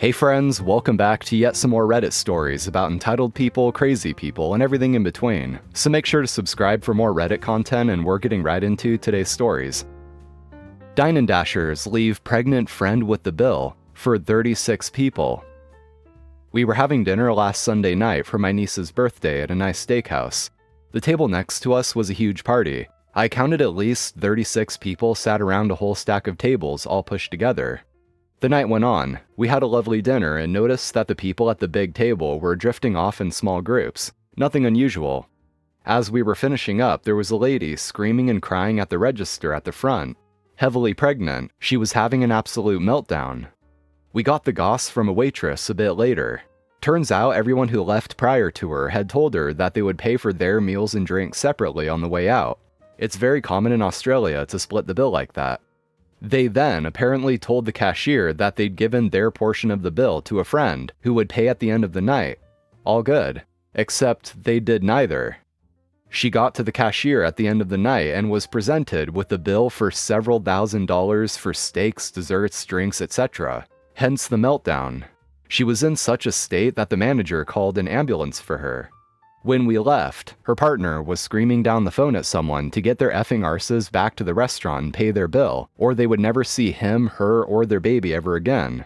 Hey friends, welcome back to yet some more Reddit stories about entitled people, crazy people, and everything in between. So make sure to subscribe for more Reddit content, and we're getting right into today's stories. Dine and Dashers leave pregnant friend with the bill for 36 people. We were having dinner last Sunday night for my niece's birthday at a nice steakhouse. The table next to us was a huge party. I counted at least 36 people sat around a whole stack of tables all pushed together. The night went on. We had a lovely dinner and noticed that the people at the big table were drifting off in small groups. Nothing unusual. As we were finishing up, there was a lady screaming and crying at the register at the front. Heavily pregnant, she was having an absolute meltdown. We got the goss from a waitress a bit later. Turns out everyone who left prior to her had told her that they would pay for their meals and drinks separately on the way out. It's very common in Australia to split the bill like that. They then apparently told the cashier that they'd given their portion of the bill to a friend who would pay at the end of the night. All good. Except they did neither. She got to the cashier at the end of the night and was presented with a bill for several $1,000s for steaks, desserts, drinks, etc. Hence the meltdown. She was in such a state that the manager called an ambulance for her. When we left, her partner was screaming down the phone at someone to get their effing arses back to the restaurant and pay their bill, or they would never see him, her, or their baby ever again.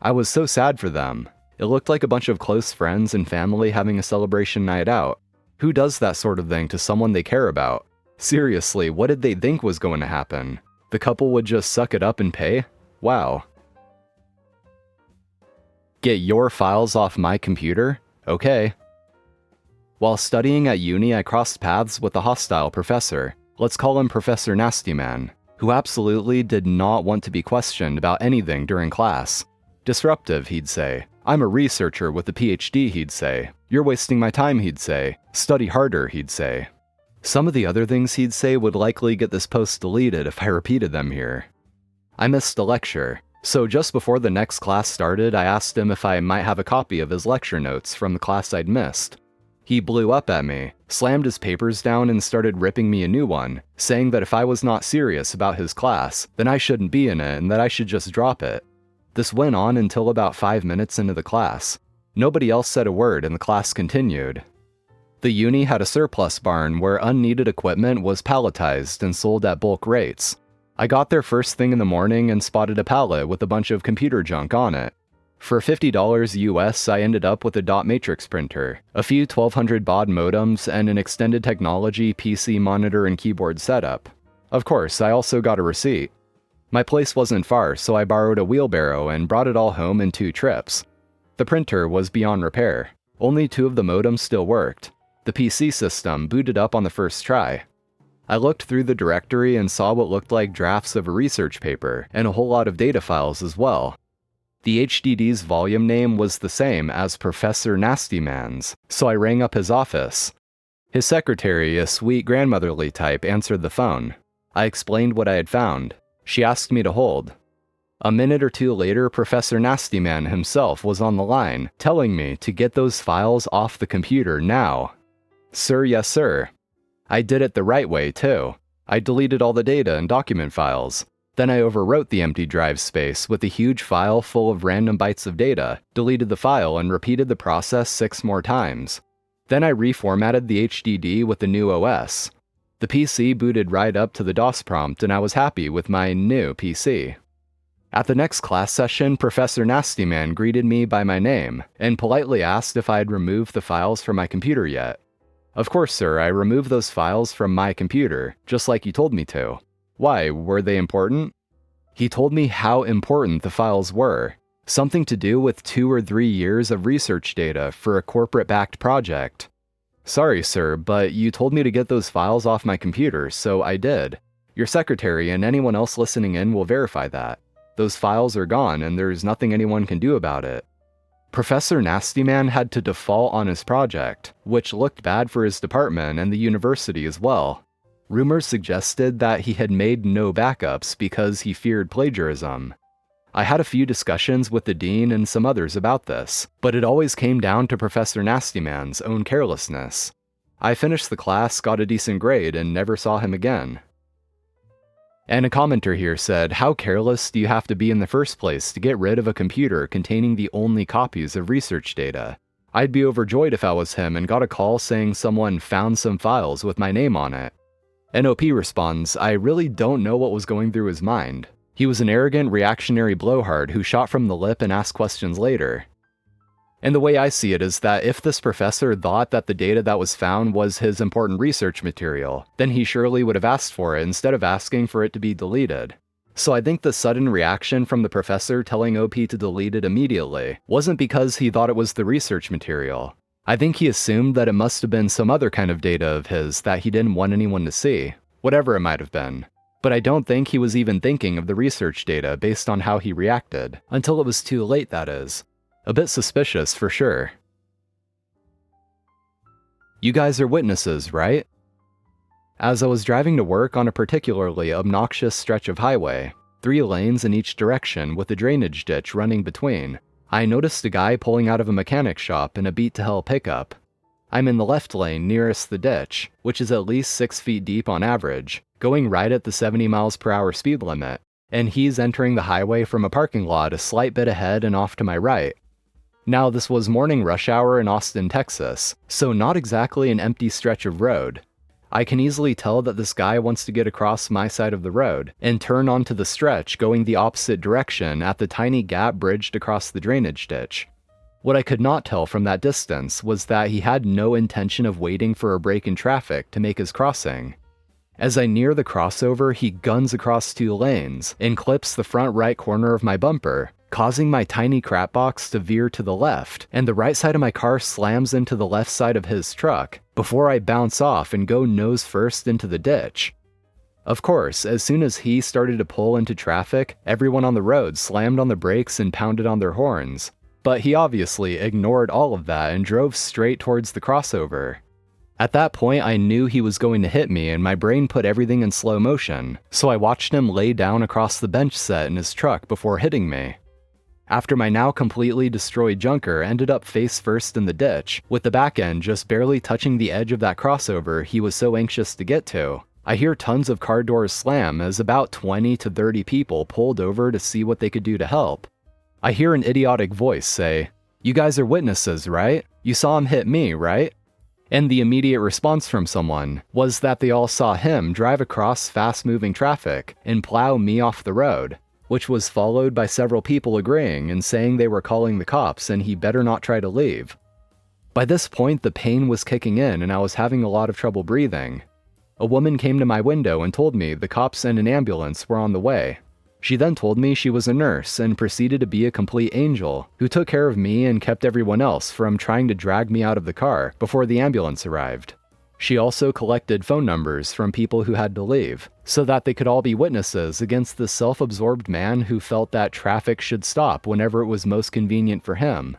I was so sad for them. It looked like a bunch of close friends and family having a celebration night out. Who does that sort of thing to someone they care about? Seriously, what did they think was going to happen? The couple would just suck it up and pay? Wow. Get your files off my computer? Okay. While studying at uni, I crossed paths with a hostile professor, let's call him Professor Nastyman, who absolutely did not want to be questioned about anything during class. Disruptive, he'd say. I'm a researcher with a PhD, he'd say. You're wasting my time, he'd say. Study harder, he'd say. Some of the other things he'd say would likely get this post deleted if I repeated them here. I missed a lecture, so just before the next class started, I asked him if I might have a copy of his lecture notes from the class I'd missed. He blew up at me, slammed his papers down, and started ripping me a new one, saying that if I was not serious about his class, then I shouldn't be in it and that I should just drop it. This went on until about 5 minutes into the class. Nobody else said a word and the class continued. The uni had a surplus barn where unneeded equipment was palletized and sold at bulk rates. I got there first thing in the morning and spotted a pallet with a bunch of computer junk on it. For $50 US, I ended up with a dot matrix printer, a few 1200 baud modems, and an extended technology PC monitor and keyboard setup. Of course, I also got a receipt. My place wasn't far, so I borrowed a wheelbarrow and brought it all home in 2 trips. The printer was beyond repair. Only 2 of the modems still worked. The PC system booted up on the first try. I looked through the directory and saw what looked like drafts of a research paper, and a whole lot of data files as well. The HDD's volume name was the same as Professor Nastyman's, so I rang up his office. His secretary, a sweet grandmotherly type, answered the phone. I explained what I had found. She asked me to hold. A minute or 2 later, Professor Nastyman himself was on the line, telling me to get those files off the computer now. Sir, yes sir. I did it the right way, too. I deleted all the data and document files. Then I overwrote the empty drive space with a huge file full of random bytes of data, deleted the file, and repeated the process 6 more times. Then I reformatted the HDD with the new OS. The PC booted right up to the DOS prompt, and I was happy with my new PC. At the next class session, Professor Nastyman greeted me by my name, and politely asked if I had removed the files from my computer yet. Of course, sir, I removed those files from my computer, just like you told me to. Why, were they important? He told me how important the files were. Something to do with 2 or 3 years of research data for a corporate-backed project. Sorry, sir, but you told me to get those files off my computer, so I did. Your secretary and anyone else listening in will verify that. Those files are gone and there's nothing anyone can do about it. Professor Nastyman had to default on his project, which looked bad for his department and the university as well. Rumors suggested that he had made no backups because he feared plagiarism. I had a few discussions with the dean and some others about this, but it always came down to Professor Nastyman's own carelessness. I finished the class, got a decent grade, and never saw him again. And a commenter here said, how careless do you have to be in the first place to get rid of a computer containing the only copies of research data? I'd be overjoyed if I was him and got a call saying someone found some files with my name on it. NOP responds, I really don't know what was going through his mind. He was an arrogant, reactionary blowhard who shot from the lip and asked questions later. And the way I see it is that if this professor thought that the data that was found was his important research material, then he surely would have asked for it instead of asking for it to be deleted. So I think the sudden reaction from the professor telling OP to delete it immediately wasn't because he thought it was the research material. I think he assumed that it must have been some other kind of data of his that he didn't want anyone to see, whatever it might have been. But I don't think he was even thinking of the research data based on how he reacted, until it was too late, that is. A bit suspicious, for sure. You guys are witnesses, right? As I was driving to work on a particularly obnoxious stretch of highway, 3 lanes in each direction with a drainage ditch running between, I noticed a guy pulling out of a mechanic shop in a beat-to-hell pickup. I'm in the left lane nearest the ditch, which is at least 6 feet deep on average, going right at the 70 miles per hour speed limit, and he's entering the highway from a parking lot a slight bit ahead and off to my right. Now, this was morning rush hour in Austin, Texas, so not exactly an empty stretch of road. I can easily tell that this guy wants to get across my side of the road and turn onto the stretch going the opposite direction at the tiny gap bridged across the drainage ditch. What I could not tell from that distance was that he had no intention of waiting for a break in traffic to make his crossing. As I near the crossover, he guns across 2 lanes and clips the front right corner of my bumper, causing my tiny crap box to veer to the left, and the right side of my car slams into the left side of his truck before I bounce off and go nose first into the ditch. Of course, as soon as he started to pull into traffic, everyone on the road slammed on the brakes and pounded on their horns. But he obviously ignored all of that and drove straight towards the crossover. At that point, I knew he was going to hit me and my brain put everything in slow motion, so I watched him lay down across the bench set in his truck before hitting me. After my now completely destroyed junker ended up face first in the ditch, with the back end just barely touching the edge of that crossover he was so anxious to get to, I hear tons of car doors slam as about 20 to 30 people pulled over to see what they could do to help. I hear an idiotic voice say, "You guys are witnesses, right? You saw him hit me, right?" And the immediate response from someone was that they all saw him drive across fast-moving traffic and plow me off the road, which was followed by several people agreeing and saying they were calling the cops and he better not try to leave. By this point, the pain was kicking in and I was having a lot of trouble breathing. A woman came to my window and told me the cops and an ambulance were on the way. She then told me she was a nurse and proceeded to be a complete angel who took care of me and kept everyone else from trying to drag me out of the car before the ambulance arrived. She also collected phone numbers from people who had to leave, so that they could all be witnesses against the self-absorbed man who felt that traffic should stop whenever it was most convenient for him.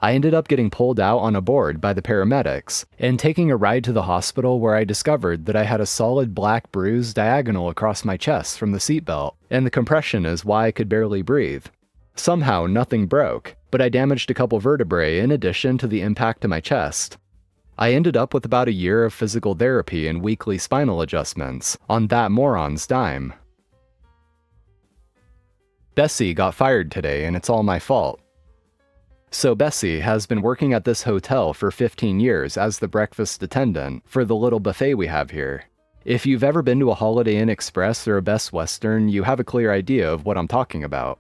I ended up getting pulled out on a board by the paramedics, and taking a ride to the hospital where I discovered that I had a solid black bruise diagonal across my chest from the seatbelt, and the compression is why I could barely breathe. Somehow nothing broke, but I damaged a couple vertebrae in addition to the impact to my chest. I ended up with about a year of physical therapy and weekly spinal adjustments, on that moron's dime. Bessie got fired today and it's all my fault. So Bessie has been working at this hotel for 15 years as the breakfast attendant for the little buffet we have here. If you've ever been to a Holiday Inn Express or a Best Western, you have a clear idea of what I'm talking about.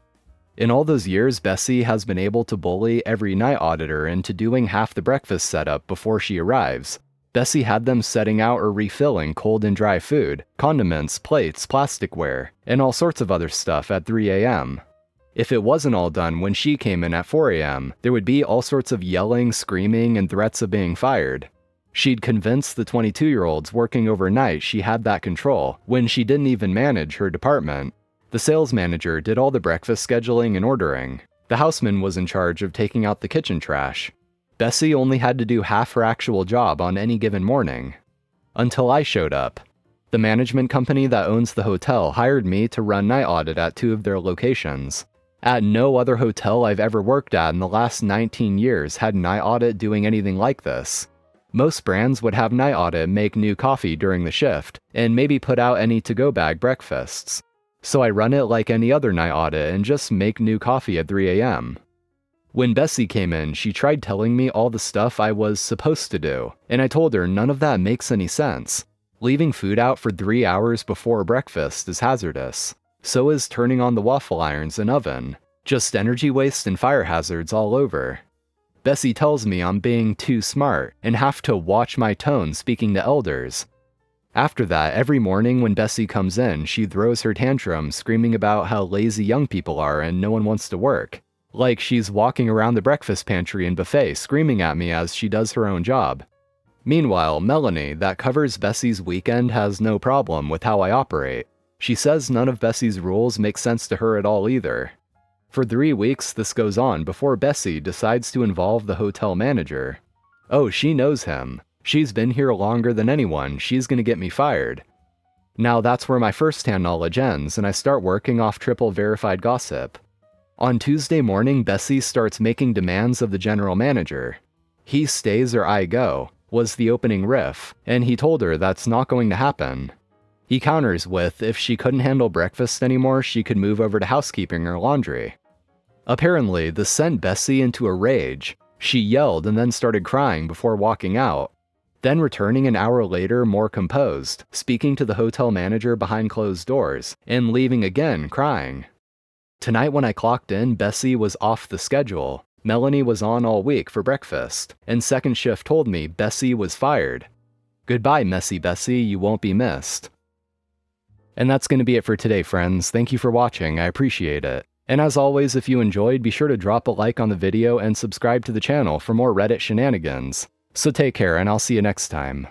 In all those years, Bessie has been able to bully every night auditor into doing half the breakfast setup before she arrives. Bessie had them setting out or refilling cold and dry food, condiments, plates, plasticware, and all sorts of other stuff at 3 a.m. If it wasn't all done when she came in at 4 a.m., there would be all sorts of yelling, screaming, and threats of being fired. She'd convinced the 22-year-olds working overnight she had that control, when she didn't even manage her department. The sales manager did all the breakfast scheduling and ordering. The houseman was in charge of taking out the kitchen trash. Bessie only had to do half her actual job on any given morning. Until I showed up. The management company that owns the hotel hired me to run night audit at 2 of their locations. At no other hotel I've ever worked at in the last 19 years had night audit doing anything like this. Most brands would have night audit make new coffee during the shift, and maybe put out any to-go bag breakfasts. So I run it like any other night audit and just make new coffee at 3 a.m. When Bessie came in, she tried telling me all the stuff I was supposed to do, and I told her none of that makes any sense. Leaving food out for 3 hours before breakfast is hazardous. So is turning on the waffle irons and oven. Just energy waste and fire hazards all over. Bessie tells me I'm being too smart and have to watch my tone speaking to elders. After that, every morning when Bessie comes in, she throws her tantrum screaming about how lazy young people are and no one wants to work. Like she's walking around the breakfast pantry and buffet screaming at me as she does her own job. Meanwhile, Melanie, that covers Bessie's weekend, has no problem with how I operate. She says none of Bessie's rules make sense to her at all either. For 3 weeks, this goes on before Bessie decides to involve the hotel manager. Oh, she knows him. She's been here longer than anyone. She's gonna get me fired. Now that's where my first-hand knowledge ends, and I start working off triple verified gossip. On Tuesday morning, Bessie starts making demands of the general manager. He stays or I go, was the opening riff, and he told her that's not going to happen. He counters with if she couldn't handle breakfast anymore, she could move over to housekeeping or laundry. Apparently, this sent Bessie into a rage. She yelled and then started crying before walking out. Then returning an hour later more composed, speaking to the hotel manager behind closed doors, and leaving again crying. Tonight when I clocked in, Bessie was off the schedule. Melanie was on all week for breakfast, and second shift told me Bessie was fired. Goodbye, messy Bessie, you won't be missed. And that's going to be it for today, friends. Thank you for watching, I appreciate it. And as always, if you enjoyed, be sure to drop a like on the video and subscribe to the channel for more Reddit shenanigans. So take care, and I'll see you next time.